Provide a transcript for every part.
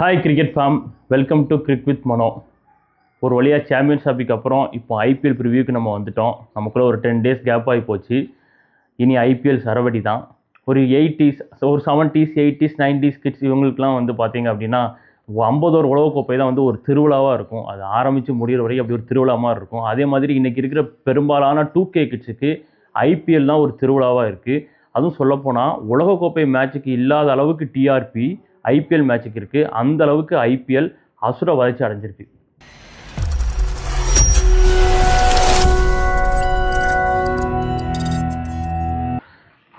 Hi cricket fame, welcome to cric with Mano. ஒரு வழியாக champions traffic அப்புறம் இப்போ ஐபிஎல் ப்ரிவியூக்கு நம்ம வந்துட்டோம். நமக்குள்ளே ஒரு 10 days கேப் ஆகி போச்சு. இனி ஐபிஎல் சரவடி தான். ஒரு 80s, ஒரு 70s, 80s, 90s கிட்ஸ் இவங்களுக்குலாம் வந்து பார்த்தீங்க அப்படின்னா 51 உலகக்கோப்பை தான் வந்து ஒரு திருவிழாவாக இருக்கும். அது ஆரம்பித்து முடிகிற வரைக்கும் அப்படி ஒரு திருவிழா மாதிரி இருக்கும். அதே மாதிரி இன்றைக்கி இருக்கிற பெரும்பாலான 2K கிட்ஸுக்கு ஐபிஎல் தான் ஒரு திருவிழாவாக இருக்குது. அதுவும் சொல்லப்போனால் உலகக்கோப்பை மேட்சுக்கு இல்லாத அளவுக்கு டிஆர்பி ஐபிஎல் மேட்சுக்கு இருக்குது. அந்த அளவுக்கு ஐபிஎல் அசுர வளர்ச்சி அடைஞ்சிருக்கு.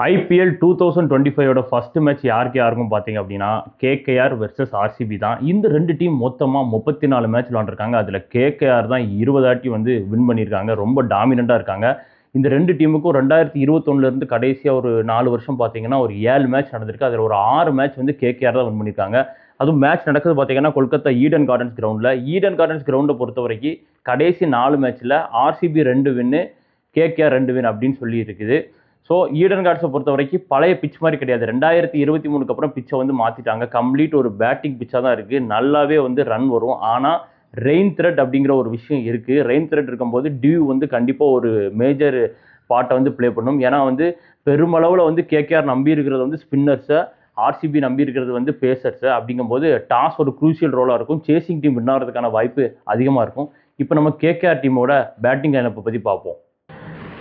ஐபிஎல் 2025 ஃபர்ஸ்ட் மேட்ச் யாருக்கும் பார்த்தீங்க அப்படின்னா கேகேஆர் வெர்சஸ் ஆர்சிபி தான். இந்த ரெண்டு டீம் மொத்தமாக 34 மேட்ச் விளாண்டுருக்காங்க. அதில் கேகேஆர் தான் 20 வாட்டி வந்து வின் பண்ணியிருக்காங்க. ரொம்ப டாமினண்ட்டாக இருக்காங்க. இந்த ரெண்டு டீமுக்கும் 2021 கடைசியாக ஒரு 4 வருஷம் பார்த்தீங்கன்னா ஒரு 7 மேட்ச் நடந்திருக்கு. அதில் ஒரு 6 மேட்ச் வந்து கேகேஆர் தான் வின் பண்ணியிருக்காங்க. அதுவும் மேட்ச் நடக்குது பார்த்தீங்கன்னா கொல்கத்தா ஈடன் கார்டன்ஸ் கிரவுண்டில். ஈடன் கார்டன்ஸ் கிரவுண்டை பொறுத்த வரைக்கும் கடைசி 4 மேட்ச்சில் ஆர்சிபி 2 வின்னு, கேகேஆர் 2 வின் அப்படின்னு சொல்லி இருக்குது. ஸோ ஈடன் கார்ட்ஸை பொறுத்த வரைக்கும் பழைய பிச் மாதிரி கிடையாது. 2023 அப்புறம் பிச்சை வந்து மாற்றிட்டாங்க. கம்ப்ளீட் ஒரு பேட்டிங் பிச்சாக தான் இருக்குது. நல்லாவே வந்து ரன் வரும். ஆனால் ரெயின் த்ரெட் அப்படிங்கிற ஒரு விஷயம் இருக்குது. ரெயின் த்ரெட் இருக்கும்போது டியூ வந்து கண்டிப்பாக ஒரு மேஜர் பார்ட்டை வந்து ப்ளே பண்ணும். ஏன்னா வந்து பெருமளவில் வந்து கேகேஆர் நம்பி இருக்கிறது வந்து ஸ்பின்னர்ஸை, ஆர்சிபி நம்பி இருக்கிறது வந்து பேசர்ஸை. அப்படிங்கும்போது டாஸ் ஒரு குரூசியல் ரோலாக இருக்கும். சேசிங் டீம் வின் ஆகிறதுக்கான வாய்ப்பு அதிகமாக இருக்கும். இப்போ நம்ம கேகேஆர் டீமோட பேட்டிங் லைனப்பை பற்றி பார்ப்போம்.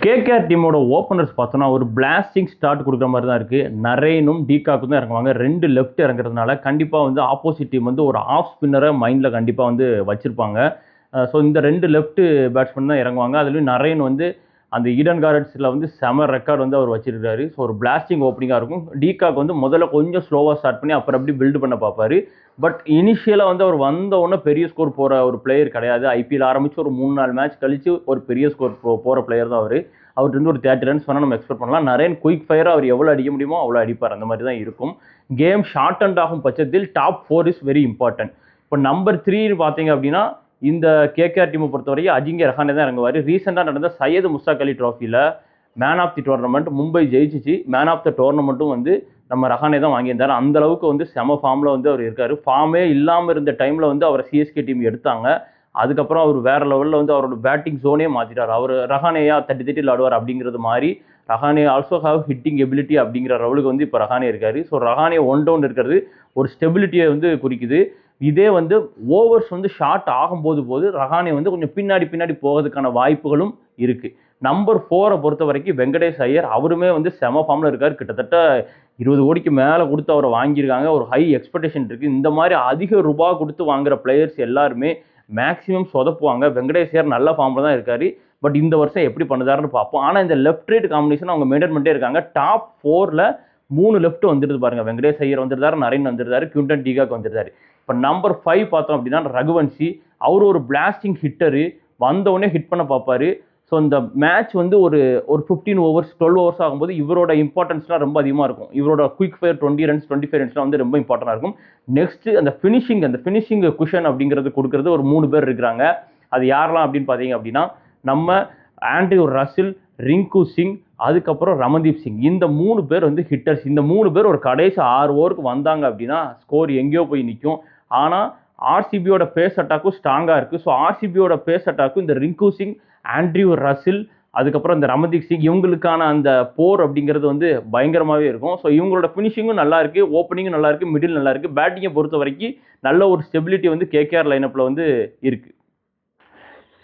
கேகேஆர் டீமோட ஓப்பனர்ஸ் பார்த்தோன்னா ஒரு பிளாஸ்டிங் ஸ்டார்ட் கொடுக்குற மாதிரி தான் இருக்குது. நரேனும் டீகாக்கும் தான் இறங்குவாங்க. 2 லெஃப்ட் இறங்குறதுனால கண்டிப்பாக வந்து ஆப்போசிட் டீம் வந்து ஒரு ஆஃப் ஸ்பின்னரை மைண்டில் கண்டிப்பாக வந்து வச்சுருப்பாங்க. ஸோ இந்த 2 லெஃப்ட் பேட்ஸ்மேன் தான் இறங்குவாங்க. அதுலேயும் நரேன் வந்து அந்த ஈடன் கார்டன்ஸில் வந்து செம ரெக்கார்டு வந்து அவர் வச்சிருக்காரு. ஸோ ஒரு பிளாஸ்டிங் ஓப்பனிங்காக இருக்கும். டீகாக் வந்து முதல்ல கொஞ்சம் ஸ்லோவாக ஸ்டார்ட் பண்ணி அப்புறம் அப்படி பில்டு பண்ண பார்ப்பாரு. பட் இனிஷியலாக வந்து அவர் வந்த உடனே பெரிய ஸ்கோர் போகிற ஒரு பிளேயர் கிடையாது. ஐபிஎல் ஆரம்பித்து ஒரு 3-4 மேட்ச் கழித்து ஒரு பெரிய ஸ்கோர் போகிற பிளேயர் தான் அவர். அவர்கிட்ட இருந்து ஒரு 30 ரன்ஸ் வேணால் நம்ம எக்ஸ்பெக்ட் பண்ணலாம். நரேன் குயிக் ஃபயராக அவர் எவ்வளோ அடிக்க முடியுமோ அவ்வளோ அடிப்பார். அந்த மாதிரி தான் இருக்கும். கேம் ஷார்ட் அண்ட் ஆகும் பட்சத்தில் டாப் 4 இஸ் வெரி இம்பார்ட்டன்ட். இப்போ நம்பர் 3 பார்த்தீங்க அப்படின்னா இந்த கேகேஆர் டீமை பொறுத்த வரைக்கும் அஜிங்கே ரஹானே தான் இறங்குவார். ரீசெண்டாக நடந்த சையது முஸ்தாக் அலி ட்ராஃபியில் man of the tournament Mumbai ஜெயிச்சிச்சு. மேன் ஆஃப் த டோர்னமெண்ட்டும் வந்து நம்ம ரஹானே தான் வாங்கியிருந்தார். அந்த அளவுக்கு வந்து செம ஃபார்மில் வந்து அவர் இருக்கார். ஃபார்மே இல்லாமல் இருந்த டைமில் வந்து அவரை சிஎஸ்கே டீம் எடுத்தாங்க. அதுக்கப்புறம் அவர் வேறு லெவலில் வந்து அவரோட பேட்டிங் ஜோனே மாற்றிட்டார். அவர் ரஹானேயா தட்டி விளாடுவார் அப்படிங்கிறது மாதிரி Rahane also have hitting ability அப்படிங்கிற லெவலுக்கு வந்து இப்போ ரஹானே இருக்கார். ஸோ ரஹானே 1 டவுன் இருக்கிறது ஒரு ஸ்டெபிலிட்டியை வந்து குறிக்குது. இதே வந்து ஓவர்ஸ் வந்து ஷார்ட் ஆகும்போது ரஹானே வந்து கொஞ்சம் பின்னாடி போகிறதுக்கான வாய்ப்புகளும் இருக்குது. நம்பர் 4 பொறுத்த வரைக்கும் வெங்கடேஷ் ஐயர். அவருமே வந்து செம ஃபார்மில் இருக்கார். கிட்டத்தட்ட 20 கோடிக்கு மேலே கொடுத்து அவரை வாங்கியிருக்காங்க. ஒரு ஹை எக்ஸ்பெக்டேஷன் இருக்குது. இந்த மாதிரி அதிக ரூபாய் கொடுத்து வாங்குகிற பிளேயர்ஸ் எல்லாருமே மேக்ஸிமம் சொதப்புவாங்க. வெங்கடேஷ் ஐயர் நல்ல ஃபார்மில் தான் இருக்கார். பட் இந்த வருஷம் எப்படி பண்ணுதாருன்னு பார்ப்போம். ஆனால் இந்த லெஃப்ட் ரைட் காம்பினேஷன் அவங்க மெயின்டைன் பண்ணிட்டே இருக்காங்க. டாப் 4ல் 3 லெஃப்ட் வந்துருது பாருங்க. வெங்கடேஷ் ஐயர் வந்துருந்தாரு, நரேன் வந்துருந்தாரு, குவிண்டன் டீகாக் வந்துருந்தாரு. இப்போ நம்பர் 5 பார்த்தோம் அப்படின்னா ரகுவன்ஷி. அவர் ஒரு பிளாஸ்டிங் ஹிட்டரு. வந்தவுடனே ஹிட் பண்ண பார்ப்பாரு. ஸோ இந்த மேட்ச் வந்து ஒரு 15 ஓவர்ஸ் 12 ஓவர்ஸ் ஆகும்போது இவரோட இம்பார்ட்டன்ஸ்லாம் ரொம்ப அதிகமாக இருக்கும். இவரோட குயிக் ஃபயர் 20 ரன்ஸ் 25 ரன்ஸ்லாம் வந்து ரொம்ப இம்பார்ட்டண்டாக இருக்கும். நெக்ஸ்ட்டு அந்த ஃபினிஷிங் குஷன் அப்படிங்கிறது கொடுக்குறது ஒரு 3 பேர் இருக்கிறாங்க. அது யாரெல்லாம் அப்படின்னு பார்த்தீங்க அப்படின்னா நம்ம ஆண்ட்ரியூ ரசில், ரிங்கு சிங், அதுக்கப்புறம் ரமன்தீப் சிங். இந்த 3 பேர் வந்து ஹிட்டர்ஸ். இந்த 3 பேர் ஒரு கடைசி 6 ஓவருக்கு வந்தாங்க அப்படின்னா ஸ்கோர் எங்கேயோ போய் நிற்கும். ஆனால் ஆர்சிபியோட பேஸ் அட்டாக்கும் ஸ்ட்ராங்காக இருக்குது. ஸோ ஆர்சிபியோட பேஸ் அட்டாக்கும் இந்த ரிங்கு சிங், ஆண்ட்ரியூ ரசில், அதுக்கப்புறம் இந்த ரமன்தீப் சிங் இவங்களுக்கான அந்த போர் அப்படிங்கிறது வந்து பயங்கரமாகவே இருக்கும். ஸோ இவங்களோட ஃபினிஷிங்கும் நல்லா இருக்குது, ஓப்பனிங்கும் நல்லா இருக்குது, மிடில் நல்லா இருக்குது. பேட்டிங்கை பொறுத்த வரைக்கும் நல்ல ஒரு ஸ்டெபிலிட்டி வந்து கேகேஆர் லைனப்பில் வந்து இருக்குது.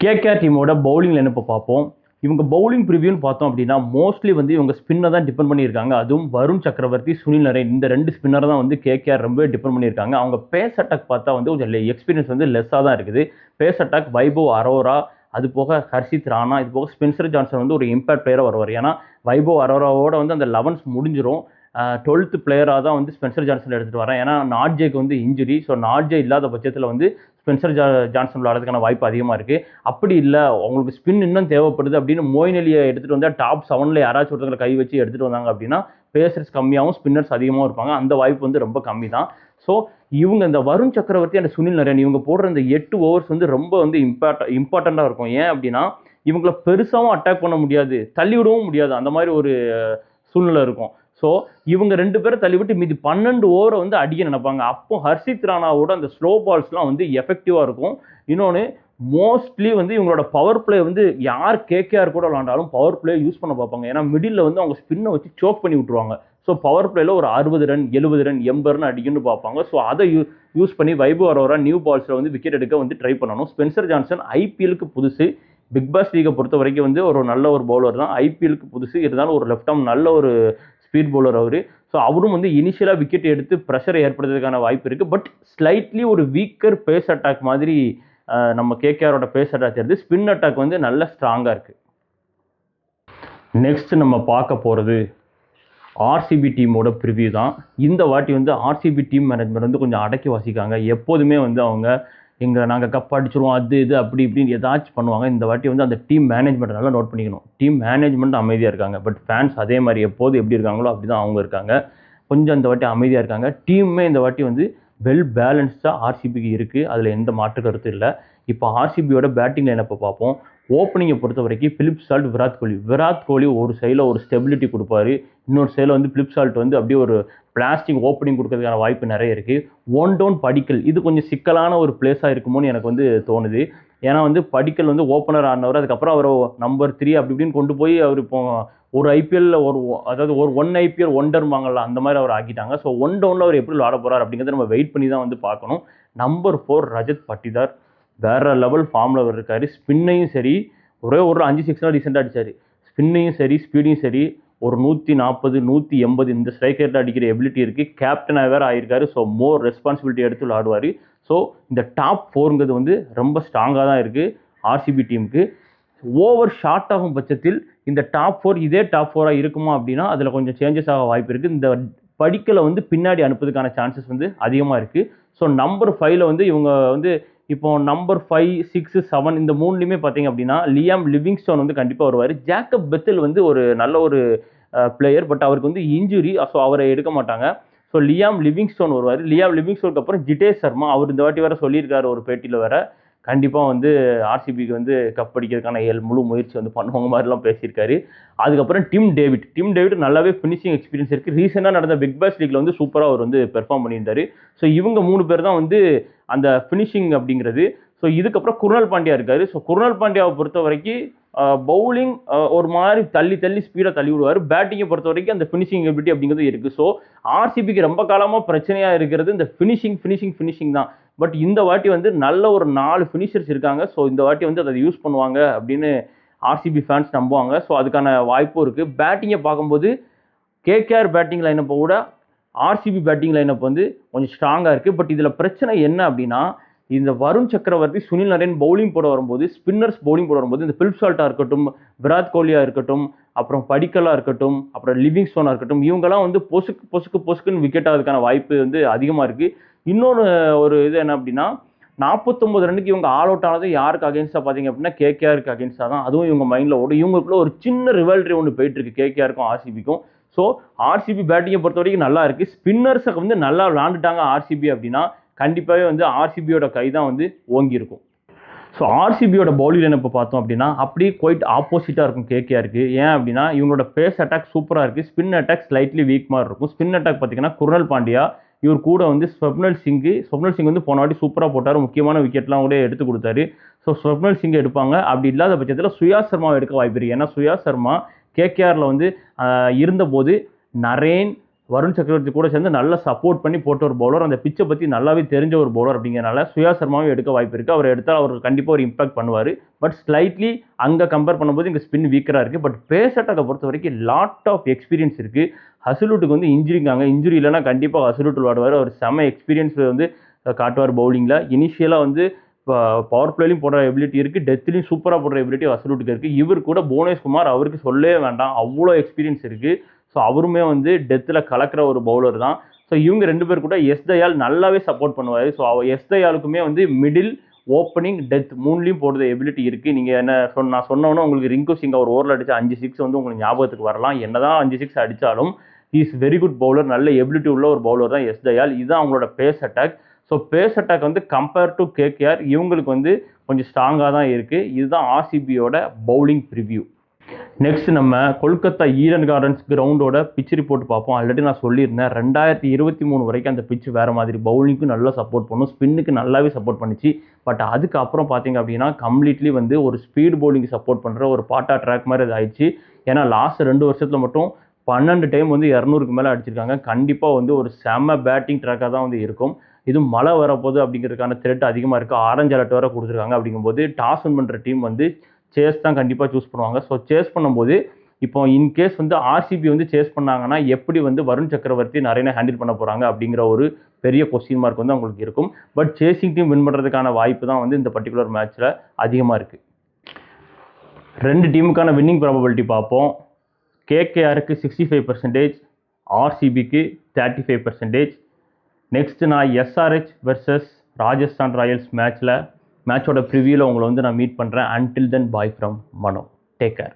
கேகேஆர் டீமோட பவுலிங் லைனப்பை பார்ப்போம். இவங்க பவுலிங் ப்ரிவியூன்னு பார்த்தோம் அப்படின்னா மோஸ்ட்லி வந்து இவங்க ஸ்பின்னை தான் டிபெண்ட் பண்ணியிருக்காங்க. அதுவும் வருண் சக்கரவர்த்தி, சுனில் நரேன் இந்த 2 ஸ்பின்னர் தான் வந்து கேகேஆர் ரொம்ப டிபெண்ட் பண்ணியிருக்காங்க. அவங்க பேஸ் அட்டாக் பார்த்தா வந்து கொஞ்சம் எக்ஸ்பீரியன்ஸ் வந்து லெஸ்ஸாக தான் இருக்குது. பேஸ் அட்டாக் வைபவ் அரோரா, அது போக ஹர்ஷித் ராணா, இது போக ஸ்பென்சர் ஜான்சன் வந்து ஒரு இம்பாக்ட் பிளேயராக வருவார். ஏன்னா வைபவ் அரோராவோட வந்து அந்த 11th முடிஞ்சிடும். 12th பிளேயராக தான் வந்து ஸ்பென்சர் ஜான்சன் எடுத்துகிட்டு வரேன். ஏன்னா நாட்ஜேக்கு வந்து இன்ஜுரி. ஸோ நாட்ஜே இல்லாத பட்சத்தில் வந்து ஸ்பென்சர் ஜான்சன் விளாடுறதுக்கான வாய்ப்பு அதிகமாக இருக்குது. அப்படி இல்லை அவங்களுக்கு ஸ்பின் இன்னும் தேவைப்படுது அப்படின்னு மோயின் அலியை எடுத்துகிட்டு வந்தால் டாப் 7ல் யாராச்சும் ஒருத்தங்களை கை வச்சு எடுத்துகிட்டு வந்தாங்க அப்படின்னா பேசர்ஸ் கம்மியாகவும் ஸ்பின்னர்ஸ் அதிகமாக இருப்பாங்க. அந்த வாய்ப்பு வந்து ரொம்ப கம்மி தான். ஸோ இவங்க இந்த வருண் சக்கரவர்த்தி அண்ட் சுனில் நரேன் இவங்க போடுற இந்த 8 ஓவர்ஸ் வந்து ரொம்ப வந்து இம்பார்ட்டண்ட்டாக இருக்கும். ஏன் அப்படின்னா இவங்களை பெருசாகவும் அட்டாக் பண்ண முடியாது, தள்ளி விடவும் முடியாது. அந்த மாதிரி ஒரு சூழ்நிலை இருக்கும். ஸோ இவங்க 2 பேரை தள்ளிவிட்டு மீதி 12 ஓவரை வந்து அடிக்க நினைப்பாங்க. அப்போ ஹர்ஷித் ராணாவோட அந்த ஸ்லோ பால்ஸ்லாம் வந்து எஃபெக்டிவாக இருக்கும். இன்னொன்று மோஸ்ட்லி வந்து இவங்களோட பவர் பிளே வந்து யார் கேகேஆர் கூட விளாண்டாலும் பவர் பிளே யூஸ் பண்ண பார்ப்பாங்க. ஏன்னா மிடில் வந்து அவங்க ஸ்பின்னை வச்சு சோக் பண்ணி விட்டுருவாங்க. ஸோ பவர் பிளேல ஒரு 60 ரன் 70 ரன் 80 ரன் அடிக்கணும்னு பார்ப்பாங்க. ஸோ அதை யூஸ் பண்ணி வைபவ் அரோரா நியூ பால்ஸில் வந்து விக்கெட் எடுக்க வந்து ட்ரை பண்ணணும். ஸ்பென்சர் ஜான்சன் ஐபிஎலுக்கு புதுசு. பிக் பாஸ் லீகை பொறுத்த வரைக்கும் வந்து ஒரு நல்ல ஒரு பவுலர் தான். ஐபிஎலுக்கு புதுசு இருந்தாலும் ஒரு லெஃப்ட் ஆர்ம் நல்ல ஒரு ஸ்பீட் பவுலர் அவர். ஸோ அவரும் வந்து இனிஷியலாக விக்கெட் எடுத்து ப்ரெஷரை ஏற்படுத்துறதுக்கான வாய்ப்பு இருக்குது. பட் ஸ்லைட்லி ஒரு வீக்கர் பேஸ் அட்டாக் மாதிரி நம்ம கேகேஆரோட பேஸ் அட்டாக் தெரியுது. ஸ்பின் அட்டாக் வந்து நல்ல ஸ்ட்ராங்காக இருக்குது. நெக்ஸ்ட் நம்ம பார்க்க போகிறது ஆர்சிபி டீமோட ப்ரிவியூ தான். இந்த வாட்டி வந்து ஆர்சிபி டீம் மேனேஜ்மெண்ட் வந்து கொஞ்சம் அடக்கி வாசிக்காங்க. எப்போதுமே வந்து அவங்க நாங்கள் கப் அடிச்சிருவோம் அது இது அப்படி இப்படின்னு ஏதாச்சும் பண்ணுவாங்க. இந்த வாட்டி வந்து அந்த டீம் மேனேஜ்மெண்ட் நல்லா நோட் பண்ணிக்கணும். டீம் மேனேஜ்மெண்ட் அமைதியாக இருக்காங்க. பட் ஃபேன்ஸ் அதே மாதிரி எப்போது எப்படி இருக்காங்களோ அப்படி தான் அவங்க இருக்காங்க. கொஞ்சம் இந்த வாட்டி அமைதியாக இருக்காங்க. டீமுமே இந்த வாட்டி வந்து வெல் பேலன்ஸ்டாக ஆர்சிபிக்கு இருக்குது. அதில் எந்த மாற்று கருத்தும் இல்லை. இப்போ ஆர்சிபியோட பேட்டிங் லைனப்பை பார்ப்போம். ஓப்பனிங்கை பொறுத்த வரைக்கும் பிலிப் சால்ட், விராட் கோலி ஒரு சைடில் ஒரு ஸ்டெபிலிட்டி கொடுப்பாரு. இன்னொரு சைடில் வந்து பிலிப் சால்ட் வந்து அப்படியே ஒரு பிளாஸ்டிக் ஓப்பனிங் கொடுக்கறதுக்கான வாய்ப்பு நிறைய இருக்குது. ஒன் டவுன் படிக்கல் இது கொஞ்சம் சிக்கலான ஒரு பிளேஸாக இருக்குமோன்னு எனக்கு வந்து தோணுது. ஏன்னா வந்து படிக்கல் வந்து ஓப்பனர் ஆனவர், அதுக்கப்புறம் அவர் நம்பர் 3 அப்படி இப்படின்னு கொண்டு போய் அவர் இப்போ ஒரு ஐபிஎல்ல அதாவது ஒரு 1 ஐபிஎல் ஒண்டர்மாங்கல்ல அந்த மாதிரி அவர் ஆக்கிட்டாங்க. ஸோ ஒன் டவுனில் அவர் எப்படி விளாட போகிறார் அப்படிங்கிறத நம்ம வெயிட் பண்ணி தான் வந்து பார்க்கணும். நம்பர் 4 ரஜத் பட்டிதார் வேற லெவல் ஃபார்மில் அவர் இருக்காரு. ஸ்பின்னையும் சரி ஒரே ஒரு 5 6 ரீசெண்டாக அடித்தார். ஸ்பின்னையும் சரி ஸ்பீடையும் சரி ஒரு 140 180 இந்த ஸ்ட்ரைக் ரேட்டில் அடிக்கிற எபிலிட்டி இருக்குது. கேப்டனாக வேறு ஆயிருக்காரு. ஸோ மோர் ரெஸ்பான்சிபிலிட்டி எடுத்து விளாடுவார். ஸோ இந்த டாப் 4ங்கிறது வந்து ரொம்ப ஸ்ட்ராங்காக தான் இருக்குது ஆர்சிபி டீமுக்கு. ஓவர் ஷார்ட் ஆகும் பட்சத்தில் இந்த டாப் 4 இதே டாப் 4ஆக இருக்குமா அப்படின்னா அதில் கொஞ்சம் சேஞ்சஸ் ஆக வாய்ப்பு இருக்குது. இந்த படிக்கலை வந்து பின்னாடி அனுப்புறதுக்கான சான்சஸ் வந்து அதிகமாக இருக்குது. ஸோ நம்பர் 5ல் வந்து இவங்க வந்து இப்போ நம்பர் 5 6 7 இந்த 3லையுமே பார்த்தீங்க அப்படின்னா லியாம் லிவிங்ஸ்டோன் வந்து கண்டிப்பாக வருவார். ஜேக்கப் பெத்தல் வந்து ஒரு நல்ல ஒரு பிளேயர். பட் அவருக்கு வந்து இன்ஜுரி. ஸோ அவரை எடுக்க மாட்டாங்க. ஸோ லியாம் லிவிங்ஸ்டோன் வருவார். லியாம் லிவிங்ஸ்டோனுக்கு அப்புறம் ஜிதேஷ் சர்மா அவர் இந்த வாட்டி வேறு சொல்லியிருக்காரு ஒரு பேட்டியில் வேறு கண்டிப்பாக வந்து ஆர்சிபிக்கு வந்து கப் அடிக்கிறதுக்கான முழு முயற்சி வந்து பண்ணுவாங்க மாதிரிலாம் பேசியிருக்காரு. அதுக்கப்புறம் டிம் டேவிட் நல்லாவே ஃபினிஷிங் எக்ஸ்பீரியன்ஸ் இருக்குது. ரீசெண்டாக நடந்த பிக் பாஸ் லீக்ல வந்து சூப்பராக அவர் வந்து பெர்ஃபார்ம் பண்ணியிருந்தாரு. ஸோ இவங்க 3 பேர் தான் வந்து அந்த ஃபினிஷிங் அப்படிங்கிறது. ஸோ இதுக்கப்புறம் குருணால் பாண்டியா இருக்காரு. ஸோ குருணால் பாண்டியாவை பொறுத்த வரைக்கும் பவுலிங் ஒரு மாதிரி தள்ளி ஸ்பீடாக தள்ளி விடுவார். பேட்டிங்கை பொறுத்த வரைக்கும் அந்த ஃபினிஷிங் எபிலிட்டி அப்படிங்கிறது இருக்குது. ஸோ ஆர்சிபிக்கு ரொம்ப காலமாக பிரச்சனையாக இருக்கிறது இந்த ஃபினிஷிங் தான். பட் இந்த வாட்டி வந்து நல்ல ஒரு 4 ஃபினிஷர்ஸ் இருக்காங்க. ஸோ இந்த வாட்டி வந்து அதை யூஸ் பண்ணுவாங்க அப்படின்னு ஆர்சிபி ஃபேன்ஸ் நம்புவாங்க. ஸோ அதுக்கான வாய்ப்பும் இருக்குது. பேட்டிங்கை பார்க்கும்போது கேகேஆர் பேட்டிங் லைனப்பை விட ஆர்சிபி பேட்டிங் லைனப் வந்து கொஞ்சம் ஸ்ட்ராங்காக இருக்குது. பட் இதில் பிரச்சனை என்ன அப்படின்னா இந்த வருண் சக்கரவர்த்தி, சுனில் நரேன் பவுலிங் போட வரும்போது, ஸ்பின்னர்ஸ் பவுலிங் போட வரும்போது இந்த பிலிப் சால்ட்டாக இருக்கட்டும், விராட் கோலியாக இருக்கட்டும், அப்புறம் படிக்கலாக இருக்கட்டும், அப்புறம் லிவிங்ஸ்டோனாக இருக்கட்டும், இவங்கெல்லாம் வந்து பொசுக்குன்னு விக்கெட் ஆகிறதுக்கான வாய்ப்பு வந்து அதிகமாக இருக்குது. இன்னொன்று ஒரு இது என்ன அப்படின்னா 49 ரன்னுக்கு இவங்க ஆல் அவுட் ஆனது யாருக்கு அகேன்ஸ்டாக பார்த்தீங்க அப்படின்னா கேகேஆருக்கு அகேன்ஸ்டாக தான். அதுவும் இவங்க மைண்டில் ஓடும். இவங்களுக்குள்ள ஒரு சின்ன ரிவல்ரி ஒன்று போயிட்டு இருக்கு கேகேஆருக்கும் ஆர்சிபிக்கும். ஸோ ஆர்சிபி பேட்டிங்கை பொறுத்த வரைக்கும் நல்லா இருக்குது. ஸ்பின்னர்ஸை வந்து நல்லா விளாண்டுட்டாங்க ஆர்சிபி அப்படின்னா கண்டிப்பாகவே வந்து ஆர்சிபியோட கை தான் வந்து ஓங்கி இருக்கும். ஸோ ஆர்சிபியோட பவுலிங் லைனப்பை பார்த்தோம் அப்படின்னா அப்படியே குவைட் ஆப்போசிட்டாக இருக்கும் கேகேஆருக்கு. ஏன் அப்படின்னா இவங்களோட பேஸ் அட்டாக் சூப்பராக இருக்குது. ஸ்பின் அட்டாக் ஸ்லைட்லி வீக் மாதிரி இருக்கும். ஸ்பின் அட்டாக் பார்த்தீங்கன்னா குருணால் பாண்டியா, இவர் கூட வந்து ஸ்வப்னல் சிங் வந்து போன வாட்டி சூப்பராக போட்டார். முக்கியமான விக்கெட்லாம் கூட எடுத்து கொடுத்தாரு. ஸோ ஸ்வப்னல் சிங் எடுப்பாங்க. அப்படி இல்லாத பட்சத்தில் சுயா சர்மாவை எடுக்க வாய்ப்பு இருக்குது. ஏன்னா சுயா சர்மா கேகேஆரில் வந்து இருந்தபோது நரேன், வருண் சக்கரவர்த்தி கூட சேர்ந்து நல்லா சப்போர்ட் பண்ணி போட்ட ஒரு பவுலர். அந்த பிச்சை பற்றி நல்லாவே தெரிஞ்ச ஒரு பவுலர் அப்படிங்கிறனால சுயா சர்மாவும் எடுக்க வாய்ப்பு இருக்குது. அவர் எடுத்தால் அவர் கண்டிப்பாக ஒரு இம்பாக்ட் பண்ணுவார். பட் ஸ்லைட்லி அங்கே கம்பேர் பண்ணும்போது இங்கே ஸ்பின் வீக்கராக இருக்குது. பட் பேஸ் அட்டாக்கை பொறுத்த வரைக்கும் லாட் ஆஃப் எக்ஸ்பீரியன்ஸ் இருக்குது. ஹசலூட்டுக்கு வந்து இன்ஜுரி இல்லைன்னா கண்டிப்பாக ஹசலூட் விளாடுவார். அவர் செம எக்ஸ்பீரியன்ஸ் வந்து காட்டுவார் பவுலிங்கில். இனிஷியலாக வந்து பவர் பிளேலையும் போடுற எபிலிட்டி இருக்குது, டெத்லையும் சூப்பராக போடுற எபிலிட்டி ஹசலூட்டுக்கு இருக்குது. இவர் கூட புவனேஷ் குமார் அவருக்கு சொல்லவே வேண்டாம், அவ்வளோ எக்ஸ்பீரியன்ஸ் இருக்குது. ஸோ அவருமே வந்து டெத்தில் கலக்கிற ஒரு பவுலர் தான். ஸோ இவங்க 2 பேர் கூட எஸ் தயால் நல்லாவே சப்போர்ட் பண்ணுவார். ஸோ எஸ் தயாலுக்குமே வந்து மிடில், ஓப்பனிங், டெத் 3லையும் போடுற எபிலிட்டி இருக்குது. நீங்கள் என்ன நான் சொன்னோன்னா உங்களுக்கு ரிங்கு சிங் அவர் ஓவரில் அடித்த 5 6 வந்து உங்களுக்கு ஞாபகத்துக்கு வரலாம். என்னதான் 5 6 அடித்தாலும் இஸ் வெரி குட் பவுலர். நல்ல எபிலிட்டி உள்ள ஒரு பவுலர் தான் எஸ் தயால். இதுதான் அவங்களோட pace attack. So pace attack வந்து கம்பேர் டு கேகேஆர் இவங்களுக்கு வந்து கொஞ்சம் ஸ்ட்ராங்காக தான் இருக்குது. இதுதான் ஆர்சிபியோட பவுலிங் ப்ரிவ்யூ. நெக்ஸ்ட் நம்ம கொல்கத்தா ஈடன் கார்டன்ஸ் கிரவுண்டோட பிச் ரிப்போர்ட் பார்ப்போம். ஆல்ரெடி நான் சொல்லியிருந்தேன் 2023 வரைக்கும் அந்த பிச் வேறு மாதிரி பவுலிங்க்கு நல்லா சப்போர்ட் பண்ணும், ஸ்பின்னுக்கு நல்லாவே சப்போர்ட் பண்ணிச்சு. பட் அதுக்கப்புறம் பார்த்தீங்க அப்படின்னா கம்ப்ளீட்லி வந்து ஒரு ஸ்பீட் பவுலிங் சப்போர்ட் பண்ணுற ஒரு பாட்டா ட்ராக் மாதிரி அது ஆயிடுச்சு. ஏன்னா லாஸ்ட் 2 வருஷத்தில் மட்டும் 12 டைம் வந்து 200க்கு மேலே அடிச்சிருக்காங்க. கண்டிப்பாக வந்து ஒரு செம்ம பேட்டிங் ட்ராக்காக தான் வந்து இருக்கும். இது மழை வரப்போகுது அப்படிங்கிறதுக்கான த்ரெட் அதிகமாக இருக்குது. ஆரஞ்சு அலர்ட் வேறு கொடுத்துருக்காங்க. அப்படிங்கும்போது டாஸ் வின் பண்ணுற டீம் வந்து சேஸ் தான் கண்டிப்பாக சூஸ் பண்ணுவாங்க. ஸோ சேஸ் பண்ணும்போது இப்போ இன்கேஸ் வந்து ஆர்சிபி வந்து சேஸ் பண்ணாங்கன்னா எப்படி வந்து வருண் சக்கரவர்த்தி நிறைய ஹேண்டில் பண்ண போகிறாங்க அப்படிங்கிற ஒரு பெரிய கொஸ்டின் மார்க் வந்து அவங்களுக்கு இருக்கும். பட் சேசிங் டீம் வின் பண்ணுறதுக்கான வாய்ப்பு தான் வந்து இந்த பர்டிகுலர் மேட்ச்சில் அதிகமாக இருக்குது. 2 டீமுக்கான வின்னிங் ப்ராபபிலிட்டி பார்ப்போம். கேகேஆருக்கு 65%, ஆர்சிபிக்கு 35%. நெக்ஸ்ட் நான் எஸ்ஆர்ஹெச் வெர்சஸ் ராஜஸ்தான் ராயல்ஸ் மேட்சோட ப்ரிவியூவில் உங்களை வந்து நான் மீட் பண்ணுறேன். Until then bye from Mano. Take care.